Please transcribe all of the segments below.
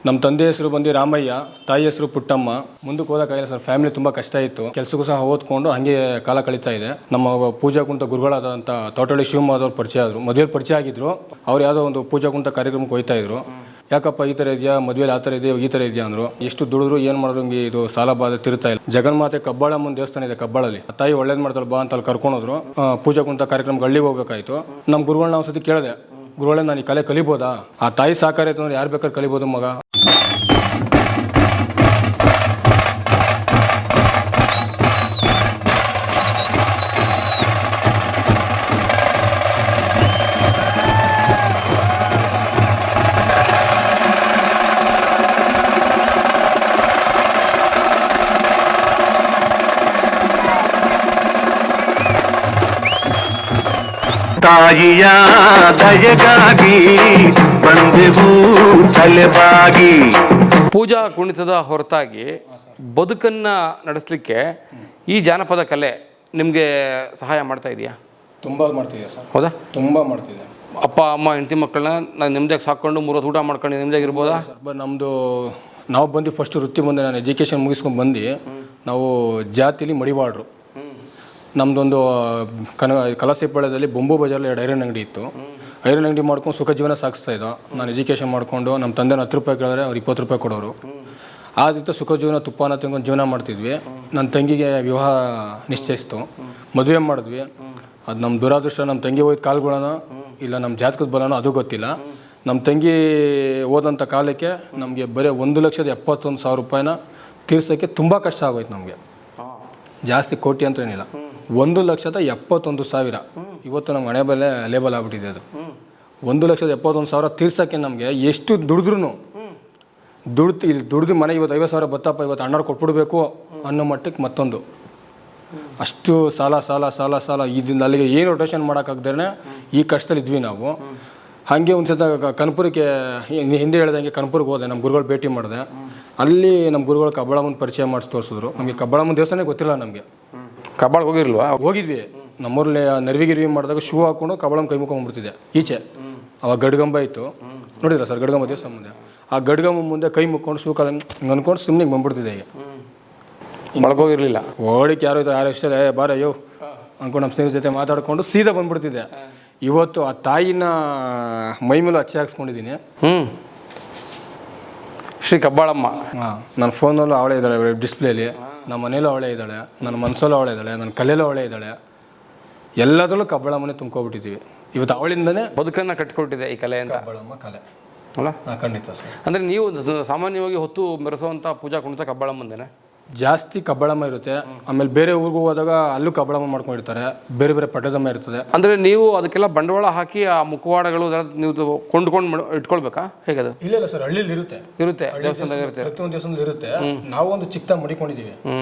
ನಮ್ಮ ತಂದೆ ಹೆಸರು ಬಂದು ರಾಮಯ್ಯ, ತಾಯಿ ಹೆಸರು ಪುಟ್ಟಮ್ಮ. ಮುಂದಕ್ಕೆ ಹೋಗೋಕ್ಕಾಗಿಲ್ಲ ಸರ್, ಫ್ಯಾಮಿಲಿ ತುಂಬ ಕಷ್ಟ ಇತ್ತು. ಕೆಲಸಕ್ಕೂ ಸಹ ಓದ್ಕೊಂಡು ಹಾಗೆ ಕಾಲ ಕಳೀತಾ ಇದೆ. ನಮ್ಮ ಪೂಜಾ ಕುಂತ ಗುರುಗಳಾದಂಥ ತೋಟಳ್ಳಿ ಶಿವಮೊಗ್ಗದವ್ರು ಪರಿಚಯ ಆದರು, ಮದುವೆಯಲ್ಲಿ ಪರಿಚಯ ಆಗಿದ್ರು. ಅವ್ರು ಯಾವುದೋ ಒಂದು ಪೂಜಾ ಕುಂತ ಕಾರ್ಯಕ್ರಮಕ್ಕೆ ಹೋಗ್ತಾ ಇದ್ರು. ಯಾಕಪ್ಪ ಈ ಥರ ಇದೆಯಾ, ಮದುವೆಲಿ ಆ ಥರ ಇದೆಯಾ, ಈ ಥರ ಇದೆಯಾ ಅಂದರು. ಎಷ್ಟು ದುಡಿದ್ರು ಏನು ಮಾಡಿದ್ರು ಹಿಂಗೆ ಇದು ಸಾಲ ಬಾಧೆ ತಿರ್ತಾ ಇಲ್ಲ. ಜಗನ್ಮಾತೆ ಕಬ್ಬಾಳಮ್ಮನ ದೇವಸ್ಥಾನ ಇದೆ ಕಬ್ಬಾಳಲ್ಲಿ, ಆ ತಾಯಿ ಒಳ್ಳೇದು ಮಾಡ್ತಾಳೆ ಬಾ ಅಂತ ಅಲ್ಲಿ ಕರ್ಕೊಂಡೋದ್ರು. ಪೂಜಾ ಕುಂತ ಕಾರ್ಯಕ್ರಮಕ್ಕೆ ಹಳ್ಳಿಗೆ ಹೋಗ್ಬೇಕಾಯ್ತು. ನಮ್ಮ ಗುರುಗಳನ್ನ ಒಂದು ಸತಿ ಕೇಳಿದೆ, ಗುರುಗಳೇ ನಾನು ಈ ಕಲೆ ಕಲಿಬೋದಾ? ಆ ತಾಯಿ ಸಾಕಾರ ಆಯ್ತು ಅಂದ್ರೆ ಯಾರು ಬೇಕಾದ್ರೆ ಕಲಿಬೋದು ಮಗ. ತಾಯಿಯ ದಯೆಗಾಗಿ ಬಂದೆವು ತಲೆಬಾಗಿ. ಪೂಜಾ ಕುಣಿತದ ಹೊರತಾಗಿ ಬದುಕನ್ನು ನಡೆಸಲಿಕ್ಕೆ ಈ ಜಾನಪದ ಕಲೆ ನಿಮಗೆ ಸಹಾಯ ಮಾಡ್ತಾ ಇದೆಯಾ? ತುಂಬ ಮಾಡ್ತಿದೆ ಸರ್. ಹೌದಾ? ತುಂಬ ಮಾಡ್ತಿದೆ. ಅಪ್ಪ ಅಮ್ಮ ಹೆಂಡತಿ ಮಕ್ಕಳನ್ನ ನಾನು ನಿಮ್ದಾಗಿ ಸಾಕೊಂಡು 3 ಹೊತ್ತು ಊಟ ಮಾಡ್ಕೊಂಡು ನಿಮ್ದಾಗಿರ್ಬೋದಾ? ಸರ್ ನಾವು ಬಂದು ಫಸ್ಟ್ ವೃತ್ತಿ ಮುಂದೆ ನಾನು ಎಜುಕೇಷನ್ ಮುಗಿಸ್ಕೊಂಡು ಬಂದು ನಾವು ಜಾತಿಲಿ ಮಡಿವಾಡ್ರು. ನಮ್ಮದೊಂದು ಕಲಾಸಿಪಾಳ್ಯದಲ್ಲಿ ಬೊಂಬು ಬಜಾರಲ್ಲಿ 2 ಐರನ್ ಅಂಗಡಿ ಇತ್ತು. ಐರನ್ ಅಂಗಡಿ ಮಾಡ್ಕೊಂಡು ಸುಖ ಜೀವನ ಸಾಗಿಸ್ತಾ ಇದ್ದೋ. ನಾನು ಎಜುಕೇಷನ್ ಮಾಡಿಕೊಂಡು ನಮ್ಮ ತಂದೆ 10 ರೂಪಾಯಿ ಕೇಳಿದ್ರೆ ಅವ್ರು 20 ರೂಪಾಯಿ ಕೊಡೋರು. ಆ ರೀತಿ ಸುಖ ಜೀವನ ತುಪ್ಪನ ತಿಂಕೊಂಡು ಜೀವನ ಮಾಡ್ತಿದ್ವಿ. ನನ್ನ ತಂಗಿಗೆ ವಿವಾಹ ನಿಶ್ಚಯಿಸ್ತು, ಮದುವೆ ಮಾಡಿದ್ವಿ. ಅದು ನಮ್ಮ ದುರಾದೃಷ್ಟ. ನಮ್ಮ ತಂಗಿ ಹೋಯ್ತು ಕಾಲ್ಗಳನ್ನ ಇಲ್ಲ ನಮ್ಮ ಜಾತಕದ ಬಲನೋ ಅದು ಗೊತ್ತಿಲ್ಲ. ನಮ್ಮ ತಂಗಿ ಹೋದಂಥ ಕಾಲಕ್ಕೆ ನಮಗೆ ಬರೀ 1,71,000 ರೂಪಾಯಿನ ತೀರ್ಸೋಕ್ಕೆ ತುಂಬ ಕಷ್ಟ ಆಗೋಯ್ತು ನಮಗೆ. ಜಾಸ್ತಿ ಕೋಟಿ ಅಂತ ಏನಿಲ್ಲ, 1,71,000. ಇವತ್ತು ನಮ್ಮ ಹಣೆ ಬೆಲೆ ಲೇಬಲ್ ಆಗ್ಬಿಟ್ಟಿದೆ. ಅದು 1,71,000 ತೀರ್ಸೋಕ್ಕೆ ನಮಗೆ ಎಷ್ಟು ದುಡಿದ್ರೂ ದುಡ್ದು ಮನೆ ಇವತ್ತು 50,000 ಬತ್ತಪ್ಪ, ಇವತ್ತು ಅಣ್ಣವ್ರು ಕೊಟ್ಬಿಡ್ಬೇಕು ಅನ್ನೋ ಮಟ್ಟಕ್ಕೆ ಮತ್ತೊಂದು ಅಷ್ಟು ಸಾಲ ಇದರಿಂದ ಅಲ್ಲಿಗೆ ಏನು ರೊಟೇಷನ್ ಮಾಡೋಕ್ಕಾಗ್ದೇ ಈ ಕಷ್ಟದಲ್ಲಿ ಇದ್ವಿ ನಾವು. ಹಾಗೆ ಒಂದು ಸತ ಕನಪುರಕ್ಕೆ ಹಿಂದೆ ಹೇಳ್ದಂಗೆ ಕನಪುರಕ್ಕೆ ಹೋದೆ, ನಮ್ಮ ಗುರುಗಳು ಭೇಟಿ ಮಾಡಿದೆ. ಅಲ್ಲಿ ನಮ್ಮ ಗುರುಗಳು ಕಬ್ಬಾಳಮ್ಮನ ಪರಿಚಯ ಮಾಡಿಸಿ ತೋರಿಸಿದ್ರು. ನಮಗೆ ಕಬ್ಬಾಳಮ್ಮನ ದೇವಸ್ಥಾನ ಗೊತ್ತಿಲ್ಲ ನಮಗೆ. ಕಬ್ಬಾಳ್ ಹೋಗಿರ್ಲ್ವಾ? ಹೋಗಿದ್ವಿ. ನಮ್ಮೂರಲ್ಲಿ ನರ್ವಿಗಿರ್ವಿ ಮಾಡಿದಾಗ ಶೂ ಹಾಕ್ಕೊಂಡು ಕಬ್ಬಾಳಮ್ಮ ಕೈ ಮುಕ್ಕೊಂಡ್ಬಿಡ್ತಿದ್ದೆ ಈಚೆ. ಅವಾಗ ಗಡ್ಗಂಬ ಇತ್ತು, ನೋಡಿದ್ರ ಸರ್ ಗಡ್ಗಂಬ ದೇವಸ್ಥಾನ ಮುಂದೆ. ಆ ಗಡ್ಗಂಬ ಮುಂದೆ ಕೈ ಮುಕ್ಕೊಂಡು ಶೂ ಕಾಲ ಹಿಂಗೆ ಅಂದ್ಕೊಂಡು ಸುಮ್ಮನೆ ಬಂದ್ಬಿಡ್ತಿದ್ದೆ. ಈಗ ಒಳಗೋಗಿರ್ಲಿಲ್ಲ. ಓಡಿಕ್ಕೆ ಯಾರು ಇದ್ದಾರೆ, 6 ವರ್ಷ ಬಾರ ಅಯ್ಯೋ ಅಂದ್ಕೊಂಡು ನಮ್ಮ ಸ್ನೇಹಿತರ ಜೊತೆ ಮಾತಾಡ್ಕೊಂಡು ಸೀದಾ ಬಂದ್ಬಿಡ್ತಿದ್ದೆ. ಇವತ್ತು ಆ ತಾಯಿನ ಮೈ ಮೇಲೆ ಹಚ್ಚಿ ಹಾಕ್ಸ್ಕೊಂಡಿದ್ದೀನಿ. ಶ್ರೀ ಕಬ್ಬಾಳಮ್ಮ. ನನ್ನ ಫೋನಲ್ಲೂ ಅವಳೇ ಇದ್ದಾಳೆ, ಡಿಸ್ಪ್ಲೇಲಿ. ನಮ್ಮ ಮನೇಲೂ ಅವಳೇ ಇದ್ದಾಳೆ, ನನ್ನ ಮನಸ್ಸಲ್ಲೂ ಅವಳೇ ಇದ್ದಾಳೆ, ನನ್ನ ಕಲೆಯಲ್ಲೂ ಅವಳೇ ಇದ್ದಾಳೆ. ಎಲ್ಲದರಲ್ಲೂ ಕಬ್ಬಾಳಮ್ಮನೇ ತುಂಬ್ಕೊಬಿಟ್ಟಿದ್ದೀವಿ. ಇವತ್ತು ಅವಳಿಂದನೇ ಬದುಕನ್ನು ಕಟ್ಕೊಟ್ಟಿದೆ ಈ ಕಲೆ ಅಂತ. ಕಬ್ಬಾಳಮ್ಮ ಕಲೆ ಅಲ್ಲ? ಖಂಡಿತ ಸರ್. ಅಂದರೆ ನೀವು ಸಾಮಾನ್ಯವಾಗಿ ಹೊತ್ತು ಮೆರೆಸುವಂಥ ಪೂಜಾ ಕುಣಿತ ಕಬ್ಬಾಳಮ್ಮಂದೇನೆ ಜಾಸ್ತಿ ಕಬ್ಬಾಳಮ್ಮ ಇರುತ್ತೆ. ಆಮೇಲೆ ಬೇರೆ ಊರಿಗೂ ಹೋದಾಗ ಅಲ್ಲೂ ಕಬ್ಬಾಳಮ್ಮ ಮಾಡ್ಕೊಂಡಿರ್ತಾರೆ, ಬೇರೆ ಬೇರೆ ಪಟ್ಟದಮ್ಮ ಇರ್ತದೆ. ಅಂದರೆ ನೀವು ಅದಕ್ಕೆಲ್ಲ ಬಂಡವಾಳ ಹಾಕಿ ಆ ಮುಖವಾಡಗಳು ನೀವು ಕೊಂಡ್ಕೊಂಡು ಇಟ್ಕೊಳ್ಬೇಕಾ, ಹೇಗೆ ಅದು? ಇಲ್ಲ ಸರ್, ಹಳ್ಳಿಲಿ ಇರುತ್ತೆ ದೇವಸ್ಥಾನದಾಗ ಇರುತ್ತೆ, ಪ್ರತಿಯೊಂದು ದೇವಸ್ಥಾನದಲ್ಲಿ ಇರುತ್ತೆ. ನಾವು ಒಂದು ಚಿಕ್ಕ ಮಡಿಕೊಂಡಿದ್ದೀವಿ,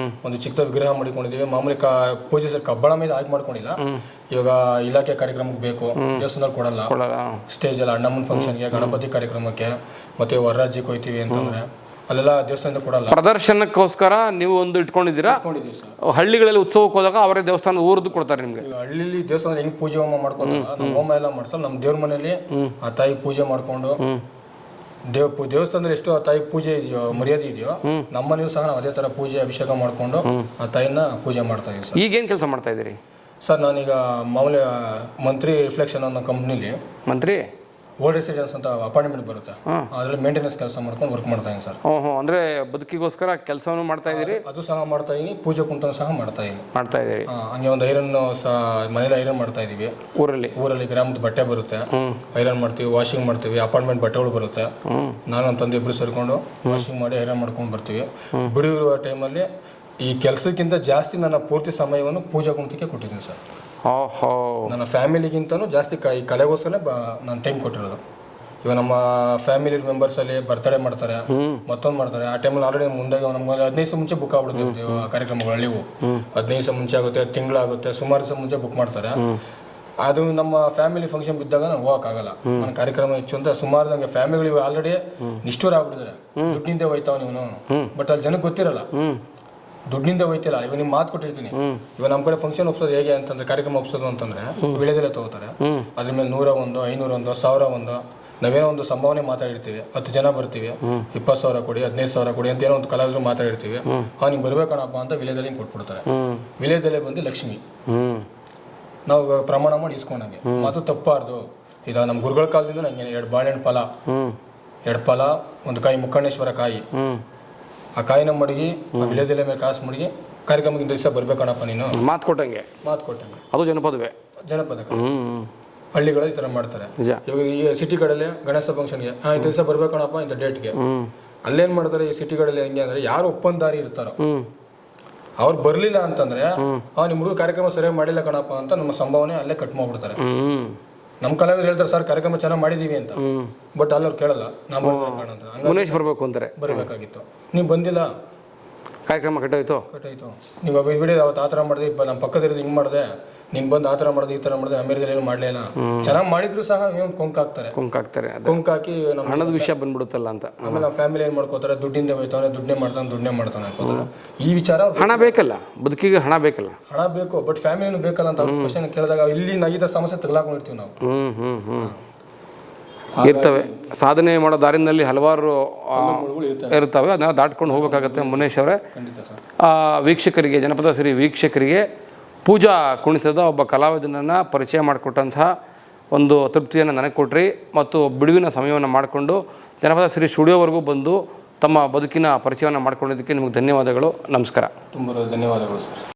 ಒಂದು ಚಿಕ್ಕ ವಿಗ್ರಹ ಮಡಿಕೊಂಡಿದ್ದೀವಿ. ಮಾಮೂಲಿ ಪೂಜೆ ಸರ್ ಕಬ್ಬಾಳಮ್ಮ ಇದು ಆಯ್ಕೆ ಮಾಡ್ಕೊಂಡಿಲ್ಲ. ಇವಾಗ ಇಲಾಖೆ ಕಾರ್ಯಕ್ರಮಕ್ಕೆ ಬೇಕು, ದೇವಸ್ಥಾನದಲ್ಲಿ ಕೊಡಲ್ಲ. ಸ್ಟೇಜ್ ಎಲ್ಲ ಅಣ್ಣಮ್ಮನ ಫಂಕ್ಷನ್ಗೆ, ಗಣಪತಿ ಕಾರ್ಯಕ್ರಮಕ್ಕೆ, ಮತ್ತೆ ಹೊರರಾಜ್ಯಕ್ಕೆ ಹೋಯ್ತೀವಿ ಅಂತಂದ್ರೆ ಅಲ್ಲೆಲ್ಲ ದೇವಸ್ಥಾನದಿಂದ ಕೊಡಲ್ಲ. ಪ್ರದರ್ಶನಕ್ಕೋಸ್ಕರ ನೀವು ಒಂದು ಇಟ್ಕೊಂಡಿದ್ದೀರಾ? ಹಳ್ಳಿಗಳಲ್ಲಿ ಉತ್ಸವಕ್ಕೆ ಹೋದಾಗ ಅವರೇ ದೇವಸ್ಥಾನದ ಊರದ್ದು ಕೊಡ್ತಾರೆ ನಿಮಗೆ. ಹಳ್ಳಿಲಿ ದೇವಸ್ಥಾನ ಹೆಂಗ್ ಪೂಜೆ ಹೋಮ ಮಾಡ್ಕೊಂಡು ನಮ್ಮ ಹೋಮ ಎಲ್ಲ ಮಾಡ್ಸಲ್ಲ. ನಮ್ಮ ದೇವ್ರ ಮನೇಲಿ ಆ ತಾಯಿ ಪೂಜೆ ಮಾಡ್ಕೊಂಡು ದೇವಸ್ಥಾನದಲ್ಲಿ ಎಷ್ಟು ಆ ತಾಯಿ ಪೂಜೆ ಇದೆಯೋ, ಮರ್ಯಾದೆ ಇದೆಯೋ, ನಮ್ಮ ಮನೆಯೂ ಸಹ ನಾವು ಅದೇ ತರ ಪೂಜೆ ಅಭಿಷೇಕ ಮಾಡ್ಕೊಂಡು ಆ ತಾಯಿನ ಪೂಜೆ ಮಾಡ್ತಾ ಇದೀವಿ ಸರ್. ಈಗೇನು ಕೆಲಸ ಮಾಡ್ತಾ ಇದ್ದೀರಿ ಸರ್? ನಾನೀಗ ಮಾಮೂಲಿ ಮಂತ್ರಿ ರಿಫ್ಲೆಕ್ಷನ್ ಅನ್ನೋ ಕಂಪ್ನಿಲಿ ಮಂತ್ರಿ ಓಲ್ಡ್ ರೆಸಿಡೆನ್ಸ್ ಅಂತ ಅಪಾರ್ಟ್ಮೆಂಟ್ ಬರುತ್ತೆ, ಅದರಲ್ಲಿ ಮೇಂಟೆನೆನ್ಸ್ ಕೆಲಸ ಮಾಡ್ಕೊಂಡು ವರ್ಕ್ ಮಾಡ್ತಾ ಇದೀನಿ ಸರ್. ಅಂದ್ರೆ ಬದುಕಿಗೋಸ್ಕರ ಕೆಲಸವನ್ನು ಮಾಡ್ತಾ ಇದೀರಿ? ಅದು ಸಹ ಮಾಡ್ತಾ ಇದೀನಿ, ಪೂಜೆ ಕುಂತ ಸಹ ಮಾಡ್ತಾ ಇದೀನಿ. ಹಂಗೆ ಒಂದು ಐರನ್ ಸಹ ಮನೇಲಿ ಐರನ್ ಮಾಡ್ತಾ ಇದೀವಿ. ಊರಲ್ಲಿ ಗ್ರಾಮದ ಬಟ್ಟೆ ಬರುತ್ತೆ, ಐರನ್ ಮಾಡ್ತೀವಿ, ವಾಷಿಂಗ್ ಮಾಡ್ತೀವಿ. ಅಪಾರ್ಟ್ಮೆಂಟ್ ಬಟ್ಟೆಗಳು ಬರುತ್ತೆ, ನಾನು ನಮ್ಮ ತಂದೆ ಇಬ್ರು ಸೇರ್ಕೊಂಡು ವಾಷಿಂಗ್ ಮಾಡಿ ಐರನ್ ಮಾಡ್ಕೊಂಡು ಬರ್ತೀವಿ. ಬಿಡುವಿರುವ ಟೈಮಲ್ಲಿ ಈ ಕೆಲಸಕ್ಕಿಂತ ಜಾಸ್ತಿ ನನ್ನ ಪೂರ್ತಿ ಸಮಯವನ್ನು ಪೂಜಾ ಕುಂತಕ್ಕೆ ಕೊಟ್ಟಿದ್ದೀನಿ ಸರ್. ನನ್ನ ಫ್ಯಾಮಿಲಿಗಿಂತನೂ ಜಾಸ್ತಿ ಈ ಕಲೆಗೋಸ್ಕರನೇ ನಾನು ಟೈಮ್ ಕೊಟ್ಟಿರೋದು. ಇವಾಗ ನಮ್ಮ ಫ್ಯಾಮಿಲಿ ಮೆಂಬರ್ಸಲ್ಲಿ ಬರ್ತಡೇ ಮಾಡ್ತಾರೆ, ಮತ್ತೊಂದು ಮಾಡ್ತಾರೆ. ಆ ಟೈಮಲ್ಲಿ ಆಲ್ರೆಡಿ ಮುಂದೆ ನಮ್ಗೆ 15 ದಿವಸ ಮುಂಚೆ ಬುಕ್ ಆಗ್ಬಿಡುತ್ತೆ ಕಾರ್ಯಕ್ರಮಗಳು. ಹಳ್ಳಿವು 15 ದಿವಸ ಮುಂಚೆ ಆಗುತ್ತೆ, ತಿಂಗಳಾಗುತ್ತೆ, ಸುಮಾರು ದಿವಸ ಮುಂಚೆ ಬುಕ್ ಮಾಡ್ತಾರೆ. ಅದು ನಮ್ಮ ಫ್ಯಾಮಿಲಿ ಫಂಕ್ಷನ್ ಬಿದ್ದಾಗ ನಾನು ಹೋಗೋಕ್ಕಾಗಲ್ಲ. ನನ್ನ ಕಾರ್ಯಕ್ರಮ ಹೆಚ್ಚು ಅಂತ ಸುಮಾರು ನನಗೆ ಫ್ಯಾಮಿಲಿಗಳು ಆಲ್ರೆಡಿ ನಿಷ್ಠೂರ ಆಗ್ಬಿಟ್ಟಿದ್ದಾರೆ. ದುಡ್ಡಿಂದ ಹೋಯ್ತಾವ ನೀವು, ಬಟ್ ಅಲ್ಲಿ ಜನಕ್ಕೆ ಗೊತ್ತಿರಲ್ಲ ದುಡ್ಡಿಂದ ಹೋಯ್ತಿಲ್ಲ. ಇವಾಗ ನಿಮ್ಗೆ ಮಾತು ಕೊಟ್ಟಿರ್ತೀನಿ, ಇವಾಗ ನಮ್ಮ ಕಡೆ ಫಂಕ್ಷನ್ ಒಪ್ಸೋದು ಹೇಗೆ ಅಂತಂದ್ರೆ, ಕಾರ್ಯಕ್ರಮ ಒಪ್ಸೋದು ಅಂತಂದ್ರೆ ವಿಳೆದೆಲೆ ತಗೋತಾರೆ. ಅದ್ರ ಮೇಲೆ 101, 501, 1001 ನಾವೇನೋ ಒಂದು ಸಂಭಾವನೆ ಮಾತಾಡಿರ್ತೀವಿ, 10 ಜನ ಬರ್ತೀವಿ, 20,000 ಕೊಡಿ, 15,000 ಕೊಡಿ ಅಂತ ಏನೋ ಒಂದು ಕಲಾವಿದರು ಮಾತಾಡಿರ್ತೀವಿ. ನೀವು ಬರ್ಬೇಕಣಪ್ಪ ಅಂತ ವಿಲೇದಲ್ಲಿ ಹಿಂಗೆ ಕೊಟ್ಬಿಡ್ತಾರೆ. ವಿಲೇದಲ್ಲೇ ಬಂದು ಲಕ್ಷ್ಮಿ ನಾವು ಪ್ರಮಾಣ ಮಾಡಿ ಇಸ್ಕೊಂಡಂಗೆ ಮಾತು ತಪ್ಪಾರ್ದು. ಈಗ ನಮ್ಮ ಗುರುಗಳ ಕಾಲದಿಂದ ನಂಗೆ 2 ಬಾಳೆಹಣ್ಣು ಫಲ, 2 ಫಲ, 1 ಕಾಯಿ ಮುಕ್ಕಣ್ಣೇಶ್ವರ ಕಾಯಿ, ಆ ಕಾಯಿನ ಮಡಗಿ ವಿಲೇದಲ್ಲೇ ಮೇಲೆ ಕಾಸು ಮಡಗಿ ಕಾರ್ಯಕ್ರಮಕ್ಕೆ ದಿವಸ ಬರ್ಬೇಕಣಪ್ಪ ನೀನು ಮಾತು ಕೊಟ್ಟಂಗೆ. ಅದು ಜನಪದವೇ. ಹಳ್ಳಿಗಳಲ್ಲಿ ಈ ಥರ ಮಾಡ್ತಾರೆ. ಇವಾಗ ಈ ಸಿಟಿ ಕಡೆಯಲ್ಲಿ ಗಣೇಶ ಫಂಕ್ಷನ್ಗೆ ಈ ದಿವಸ ಬರ್ಬೇಕಣಪ್ಪ ಇಂಥ ಡೇಟ್ಗೆ, ಅಲ್ಲೇನ್ ಮಾಡ್ತಾರೆ ಈ ಸಿಟಿಗಳಲ್ಲಿ ಹೆಂಗೆ ಅಂದ್ರೆ ಯಾರು ಒಪ್ಪಂದಾರಿ ಇರ್ತಾರೋ ಅವ್ರು ಬರ್ಲಿಲ್ಲ ಅಂತಂದ್ರೆ ನಿಮ್ಮ ಹುಡುಗ ಕಾರ್ಯಕ್ರಮ ಸರಿಯಾಗಿ ಮಾಡಿಲ್ಲ ಕಣಪ್ಪ ಅಂತ ನಮ್ಮ ಸಂಭಾವನೆ ಅಲ್ಲೇ ಕಟ್ ಮಾಡ್ಬಿಡ್ತಾರೆ. ನಮ್ಮ ಕಲಾವಿದ್ರು ಹೇಳ್ತಾರೆ ಸರ್ ಕಾರ್ಯಕ್ರಮ ಚೆನ್ನಾಗಿ ಮಾಡಿದೀವಿ ಅಂತ, ಬಟ್ ಅಲ್ಲಿ ಅವ್ರು ಕೇಳಲ್ಲ ನಾವು ಮುನೇಶ್ ಬರ್ಬೇಕು ಅಂತಾರೆ, ಬರಬೇಕಾಗಿತ್ತು, ನೀವು ಬಂದಿಲ್ಲ, ಕಾರ್ಯಕ್ರಮ ಕಟ್ಟಾಯ್ತು. ನೀವು ವಿಡಿಯೋ ಅವತ್ತು ಆ ಥರ ಮಾಡಿದೆ, ನಮ್ಮ ಪಕ್ಕದ ಹಿಂಗೆ ಮಾಡಿದೆ, ನೀನು ಬಂದು ಆ ಥರ ಮಾಡಿದೆ, ಈ ಥರ ಮಾಡಿದೆ, ಅಮೇರಿಕದಲ್ಲಿ ಏನು ಮಾಡಲಿಲ್ಲ, ಚೆನ್ನಾಗಿ ಮಾಡಿದ್ರು ಸಹ ಏನು ಕೊಂಕಾಕ್ತಾರೆ. ಕೊಂಕಾಕಿ ನಮ್ಮ ಹಣದ ವಿಷಯ ಬಂದ್ಬಿಡುತ್ತಲ್ಲ ಅಂತ. ಆಮೇಲೆ ನಮ್ಮ ಫ್ಯಾಮಿಲಿ ಏನು ಮಾಡ್ಕೋತಾರೆ, ದುಡ್ಡಿಂದ ಹೋಯ್ತಾನೆ, ದುಡ್ಡೇ ಮಾಡ್ತಾನೆ ಅನ್ಕೋತಾರೆ. ಈ ವಿಚಾರ ಹಣ ಬೇಕಲ್ಲ, ಬದುಕಿಗೆ ಹಣ ಬೇಕಲ್ಲ, ಹಣ ಬೇಕು, ಬಟ್ ಫ್ಯಾಮಿಲಿನೂ ಬೇಕಲ್ಲ ಅಂತ ಕ್ವಶನ್ ಕೇಳಿದಾಗ ಇಲ್ಲಿ ಈ ಥರ ಸಮಸ್ಯೆ ತಗೊಳಕೊಂಡಿರ್ತೀವಿ ನಾವು. ಇರ್ತವೆ ಸಾಧನೆ ಮಾಡೋ ದಾರಿನಲ್ಲಿ ಹಲವಾರು ಇರ್ತವೆ, ಅದನ್ನ ದಾಟ್ಕೊಂಡು ಹೋಗ್ಬೇಕಾಗತ್ತೆ. ಮುನೇಶ್ ಅವರೇ, ವೀಕ್ಷಕರಿಗೆ, ಜನಪದ ಸಿರಿ ವೀಕ್ಷಕರಿಗೆ ಪೂಜಾ ಕುಣಿತದ ಒಬ್ಬ ಕಲಾವಿದನನ್ನು ಪರಿಚಯ ಮಾಡಿಕೊಟ್ಟಂತಹ ಒಂದು ತೃಪ್ತಿಯನ್ನು ನನಗೆ ಕೊಟ್ರಿ, ಮತ್ತು ಬಿಡುವಿನ ಸಮಯವನ್ನು ಮಾಡಿಕೊಂಡು ಜನಪದ ಸಿರಿ ಸ್ಟುಡಿಯೋವರೆಗೂ ಬಂದು ತಮ್ಮ ಬದುಕಿನ ಪರಿಚಯವನ್ನು ಮಾಡ್ಕೊಂಡಿದ್ದಕ್ಕೆ ನಿಮಗೆ ಧನ್ಯವಾದಗಳು. ನಮಸ್ಕಾರ. ತುಂಬ ಧನ್ಯವಾದಗಳು ಸರ್.